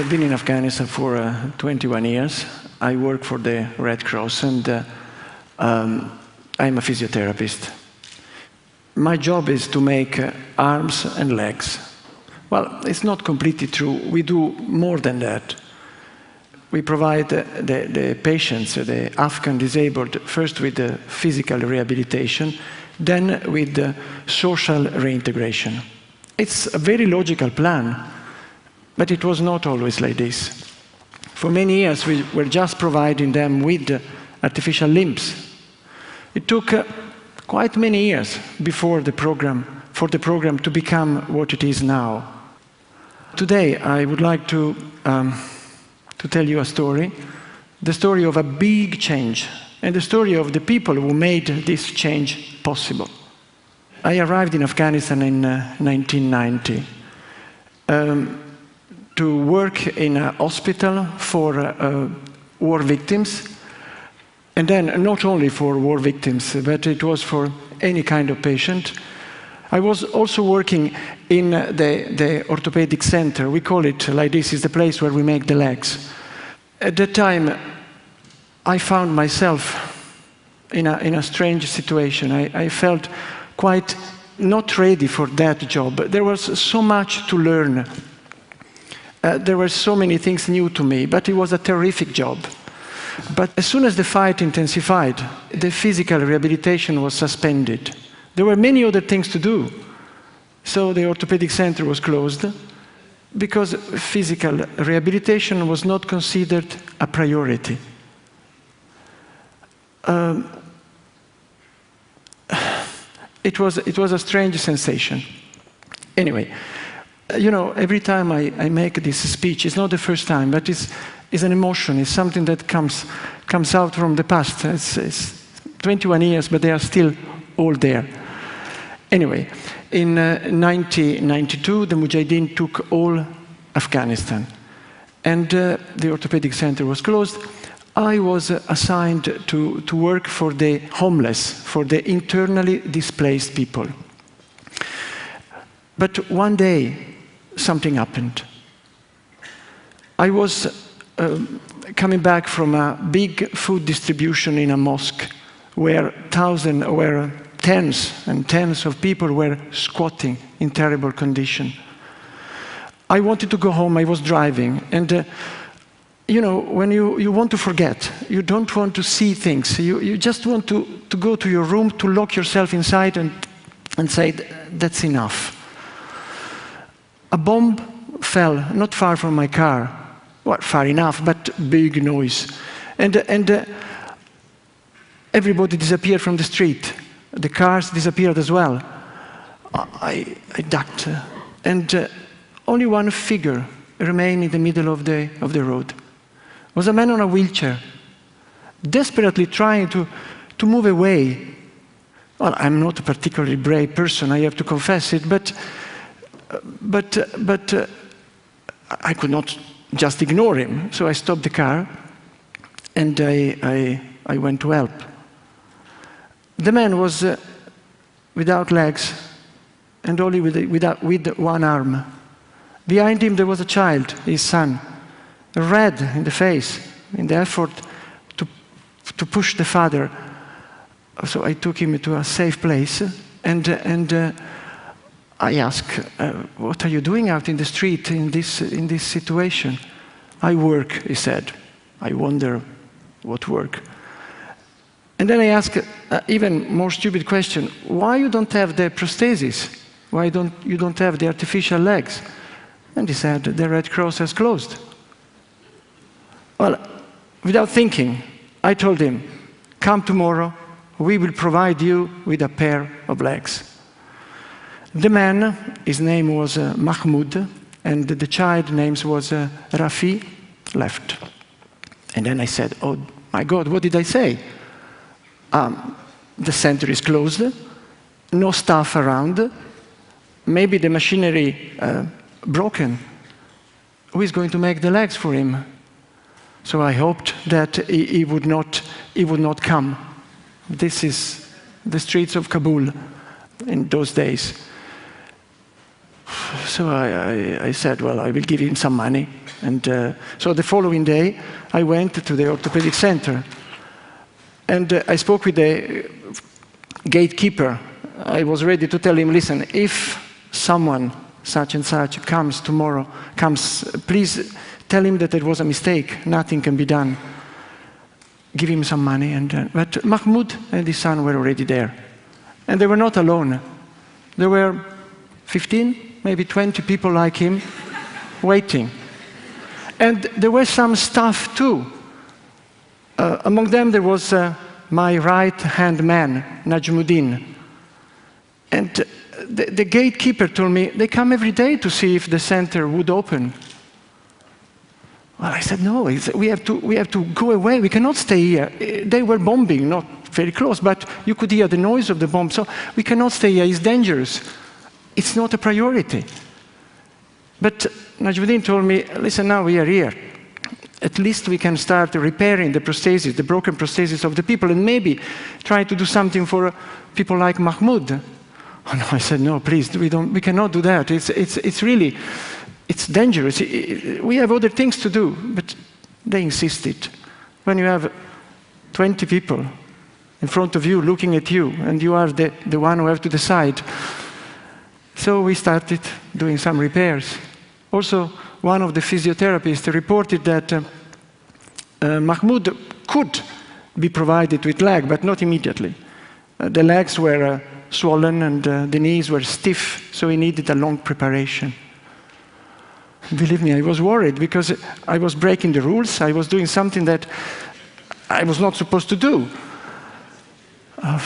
have been in Afghanistan for 21 years. I work for the Red Cross, and I'm a physiotherapist. My job is to make arms and legs. Well, it's not completely true. We do more than that. We provide the patients, the Afghan disabled, first with the physical rehabilitation, then with the social reintegration. It's a very logical plan, but it was not always like this. For many years, we were just providing them with artificial limbs. It took quite many years for the program to become what it is now. Today, I would like to tell you a story, the story of a big change, and the story of the people who made this change possible. I arrived in Afghanistan in 1990 to work in a hospital for war victims, and then not only for war victims, but it was for any kind of patient. I was also working in the orthopedic center. We call it like this, is the place where we make the legs. At that time, I found myself in a strange situation. I felt quite not ready for that job. There was so much to learn. There were so many things new to me, but it was a terrific job. But as soon as the fight intensified, the physical rehabilitation was suspended. There were many other things to do. So the orthopedic center was closed because physical rehabilitation was not considered a priority. It was a strange sensation. Anyway, you know, every time I make this speech, it's not the first time, but it's an emotion. It's something that comes out from the past. It's 21 years, but they are still all there. Anyway, in 1992, the Mujahideen took all Afghanistan, and the orthopedic center was closed. I was assigned to work for the homeless, for the internally displaced people. But one day, something happened. I was coming back from a big food distribution in a mosque where tens and tens of people were squatting in terrible condition. I wanted to go home. I was driving, and you know, when you want to forget, you don't want to see things. You just want to go to your room, to lock yourself inside and say, that's enough. A bomb fell not far from my car. Well, far enough, but big noise. And everybody disappeared from the street. The cars disappeared as well. I ducked, and only one figure remained in the middle of the road. It was a man on a wheelchair, desperately trying to move away. Well, I'm not a particularly brave person, I have to confess it, but I could not just ignore him. So I stopped the car, and I went to help. The man was without legs and only with one arm. Behind him there was a child, his son, red in the face, in the effort to push the father. So I took him to a safe place, and I asked, what are you doing out in the street in this situation? I work, he said. I wonder what work. And then I asked even more stupid question, why you don't have the prosthesis? Why you don't have the artificial legs? And he said, the Red Cross has closed. Well, without thinking, I told him, come tomorrow, we will provide you with a pair of legs. The man, his name was Mahmoud, and the child name was Rafi, left. And then I said, oh my God, what did I say? The center is closed, no staff around, maybe the machinery broken. Who is going to make the legs for him? So I hoped that he would not come. This is the streets of Kabul in those days. So I said, well, I will give him some money. And so the following day, I went to the orthopedic center. And I spoke with the gatekeeper. I was ready to tell him, listen, if someone such and such comes tomorrow, please tell him that it was a mistake. Nothing can be done. Give him some money. But Mahmoud and his son were already there. And they were not alone. There were 15, maybe 20 people like him waiting. And there were some staff too. Among them there was my right-hand man, Najmuddin. And the gatekeeper told me, they come every day to see if the center would open. Well, I said, no, we have to go away. We cannot stay here. They were bombing, not very close, but you could hear the noise of the bomb. So we cannot stay here. It's dangerous. It's not a priority. But Najmuddin told me, listen, now we are here. At least we can start repairing the prosthesis, the broken prosthesis of the people, and maybe try to do something for people like Mahmoud. Oh, no, I said, no, please, we cannot do that. It's dangerous. We have other things to do. But they insisted. When you have 20 people in front of you looking at you, and you are the one who have to decide. So we started doing some repairs. Also, one of the physiotherapists reported that Mahmoud could be provided with leg, but not immediately. The legs were swollen and the knees were stiff, so he needed a long preparation. Believe me, I was worried because I was breaking the rules. I was doing something that I was not supposed to do.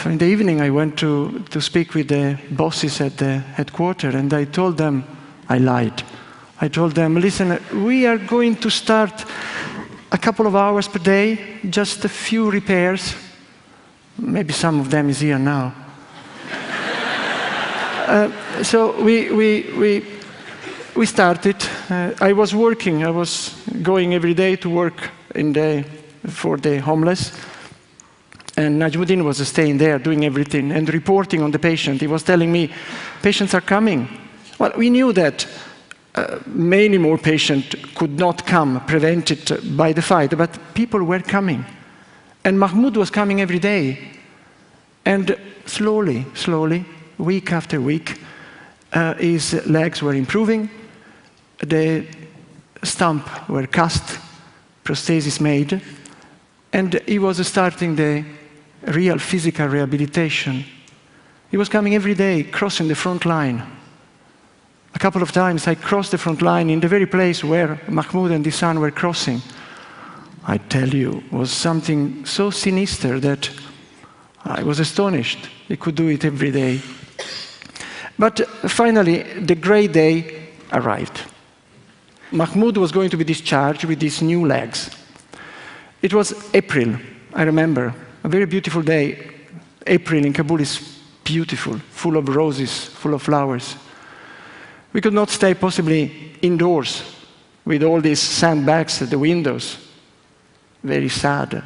In the evening, I went to speak with the bosses at the headquarters, and I told them, I lied. I told them, listen, we are going to start a couple of hours per day, just a few repairs. Maybe some of them is here now. So we started. I was working. I was going every day to work for the homeless. And Najmuddin was staying there, doing everything, and reporting on the patient. He was telling me, patients are coming. Well, we knew that many more patients could not come, prevented by the fight, but people were coming. And Mahmoud was coming every day. And slowly, week after week, his legs were improving, the stump were cast, prosthesis made, and he was starting the real physical rehabilitation. He was coming every day, crossing the front line. A couple of times I crossed the front line in the very place where Mahmoud and his son were crossing. I tell you, it was something so sinister that I was astonished. He could do it every day. But finally, the great day arrived. Mahmoud was going to be discharged with these new legs. It was April, I remember, a very beautiful day. April in Kabul is beautiful, full of roses, full of flowers. We could not stay possibly indoors with all these sandbags at the windows. Very sad,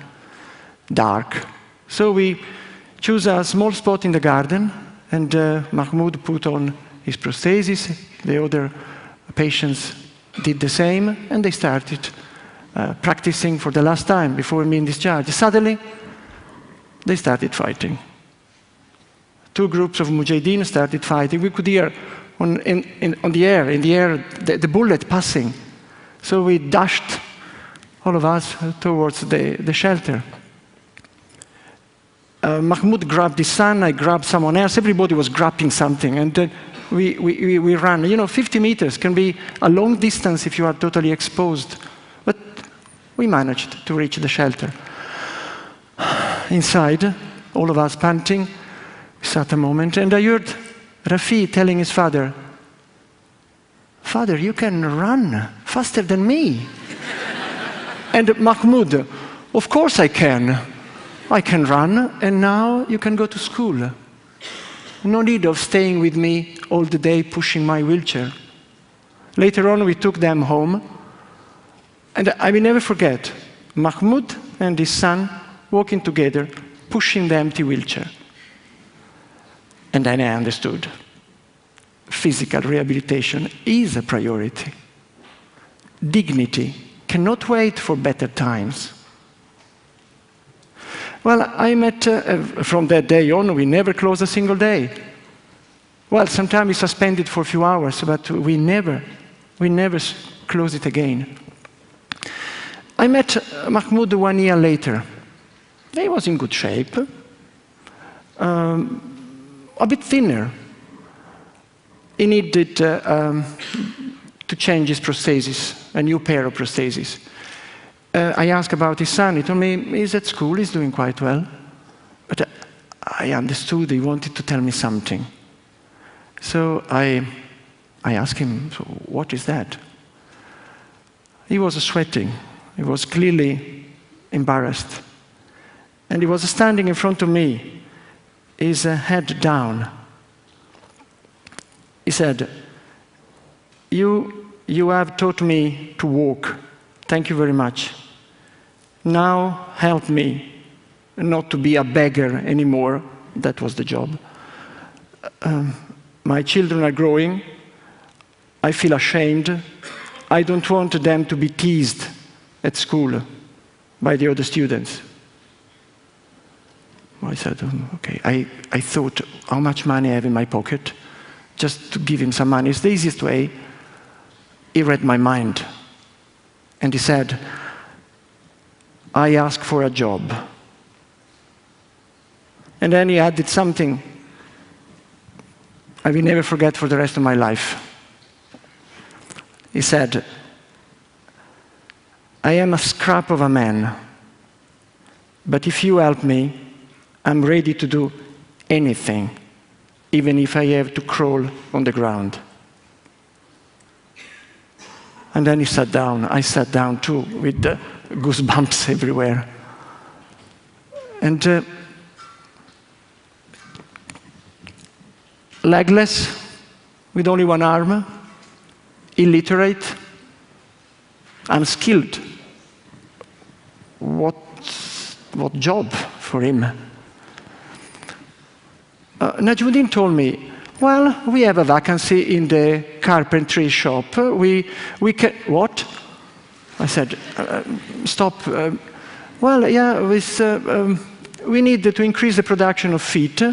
dark. So we chose a small spot in the garden, and Mahmoud put on his prosthesis. The other patients did the same, and they started practicing for the last time before being discharged. Suddenly, they started fighting. Two groups of mujahideen started fighting. We could hear in the air, the bullet passing. So we dashed, all of us, towards the shelter. Mahmoud grabbed his son, I grabbed someone else. Everybody was grabbing something, and we ran. 50 meters can be a long distance if you are totally exposed. But we managed to reach the shelter. Inside, all of us panting, we sat a moment, and I heard Rafi telling his father, "Father, you can run faster than me." And Mahmoud, "Of course I can. I can run, and now you can go to school. No need of staying with me all the day pushing my wheelchair." Later on, we took them home, and I will never forget Mahmoud and his son walking together, pushing the empty wheelchair. And then I understood. Physical rehabilitation is a priority. dignity cannot wait for better times. Well, I met, from that day on, we never closed a single day. Well, sometimes we suspended for a few hours, but we never closed it again. I met Mahmoud 1 year later. He was in good shape, a bit thinner. He needed to change his prosthesis, a new pair of prostheses. I asked about his son. He told me he's at school, he's doing quite well. But I understood he wanted to tell me something. So I asked him, so what is that? He was sweating. He was clearly embarrassed. And he was standing in front of me, his head down. He said, you have taught me to walk. Thank you very much. Now help me not to be a beggar anymore. That was the job. My children are growing. I feel ashamed. I don't want them to be teased at school by the other students. I said, okay. I thought how much money I have in my pocket, just to give him some money. It's the easiest way. He read my mind. And he said, I ask for a job. And then he added something I will never forget for the rest of my life. He said, I am a scrap of a man, but if you help me, I'm ready to do anything, even if I have to crawl on the ground. And then he sat down. I sat down too, with the goosebumps everywhere. And legless, with only one arm, illiterate, unskilled. What job for him? Najmuddin told me, well, we have a vacancy in the carpentry shop. We can, what? I said, stop. Well, yeah, we need to increase the production of feet.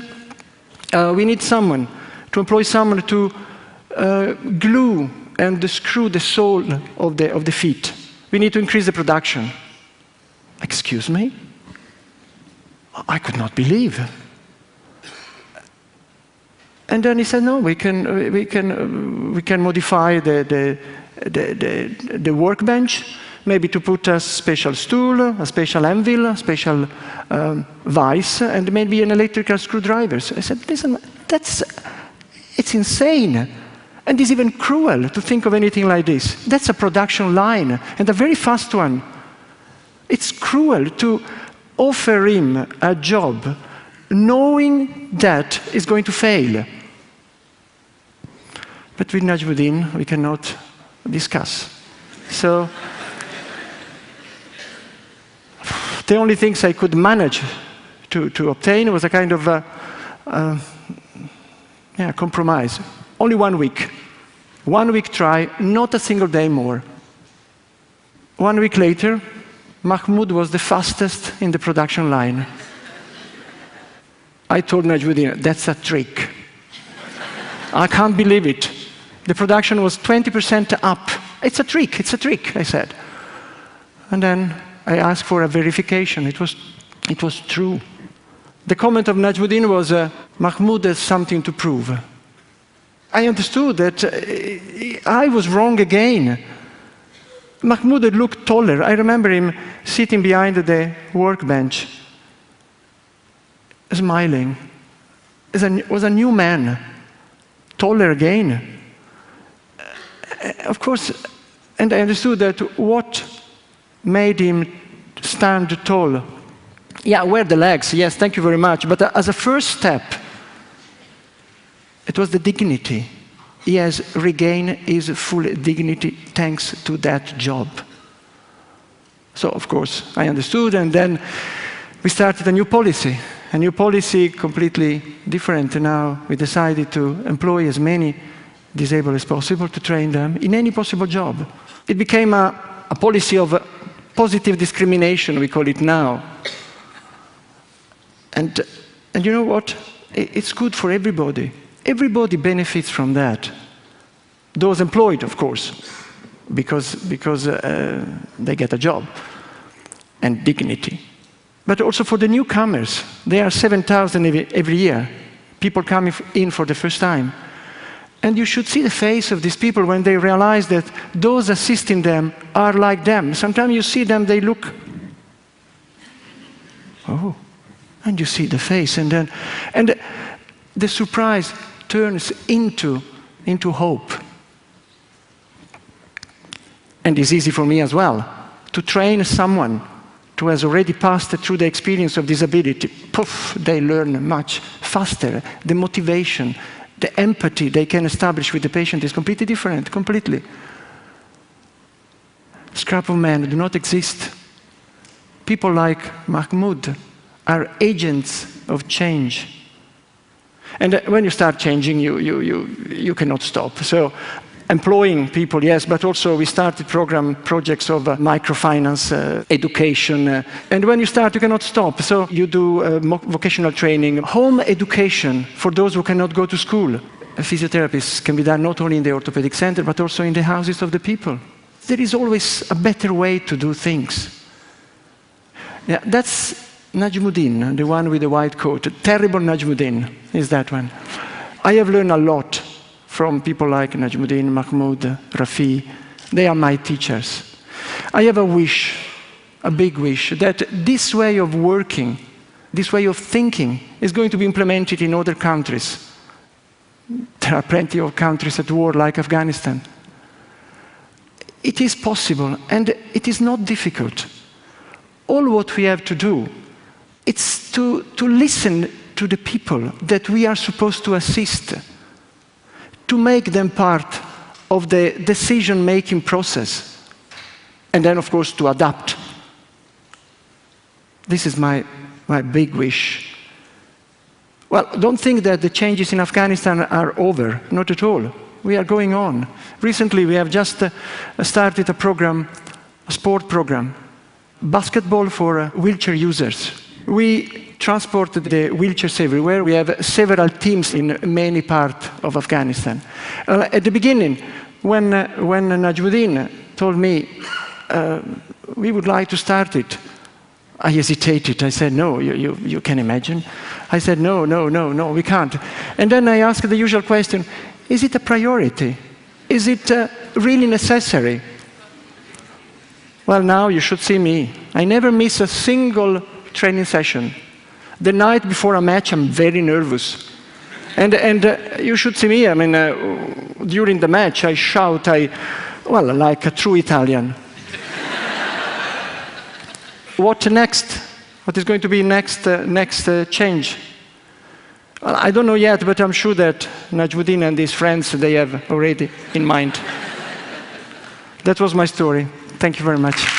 We need someone, to employ someone to glue and screw the sole of the feet. We need to increase the production. Excuse me? I could not believe. And then he said, no, we can modify the workbench, maybe to put a special stool, a special anvil, a special vise, and maybe an electrical screwdriver. So I said, listen, it's insane. And it's even cruel to think of anything like this. That's a production line, and a very fast one. It's cruel to offer him a job knowing that it's going to fail. But with Najmuddin, we cannot discuss. So the only things I could manage to obtain was a kind of compromise. Only 1 week. 1 week try, not a single day more. 1 week later, Mahmoud was the fastest in the production line. I told Najmuddin, that's a trick. I can't believe it. The production was 20% up. It's a trick, I said. And then I asked for a verification. It was true. The comment of Najmuddin was, Mahmoud has something to prove. I understood that I was wrong again. Mahmoud had looked taller. I remember him sitting behind the workbench, smiling. Was a new man, taller again. Of course, and I understood that what made him stand tall. Yeah, were the legs, yes, thank you very much. But as a first step, it was the dignity. He has regained his full dignity thanks to that job. So, of course, I understood, and then we started a new policy completely different. Now we decided to employ as many disabled as possible, to train them in any possible job. It became a policy of positive discrimination, we call it now. And you know what? It's good for everybody. Everybody benefits from that. Those employed, of course, because they get a job and dignity. But also for the newcomers. There are 7,000 every year. People coming in for the first time. And you should see the face of these people when they realize that those assisting them are like them. Sometimes you see them, they look, oh, and you see the face, and the surprise turns into hope. And it's easy for me as well to train someone who has already passed through the experience of disability. Poof, they learn much faster. The motivation, the empathy they can establish with the patient is completely different, completely. Scrap of men do not exist. People like Mahmoud are agents of change. And when you start changing, you cannot stop. So employing people, yes, but also we started projects of microfinance, education. And when you start, you cannot stop. So you do vocational training, home education for those who cannot go to school. Physiotherapists can be done not only in the orthopedic center, but also in the houses of the people. There is always a better way to do things. Yeah, that's Najmuddin, the one with the white coat. Terrible Najmuddin is that one. I have learned a lot from people like Najmuddin, Mahmoud, Rafi. They are my teachers. I have a wish, a big wish, that this way of working, this way of thinking is going to be implemented in other countries. There are plenty of countries at war like Afghanistan. It is possible, and it is not difficult. All what we have to do is to listen to the people that we are supposed to assist, to make them part of the decision-making process, and then, of course, to adapt. This is my big wish. Well, don't think that the changes in Afghanistan are over. Not at all. We are going on. Recently, we have just started a program, a sport program, basketball for wheelchair users. We transported the wheelchairs everywhere. We have several teams in many parts of Afghanistan. At the beginning, when Najmuddin told me we would like to start it, I hesitated. I said, no, you can imagine. I said, no, we can't. And then I asked the usual question, is it a priority? Is it really necessary? Well, now you should see me. I never miss a single training session. The night before a match, I'm very nervous. And you should see me. I mean, during the match, I shout, like a true Italian. What next? What is going to be next change? Well, I don't know yet, but I'm sure that Najmuddin and his friends, they have already in mind. That was my story. Thank you very much.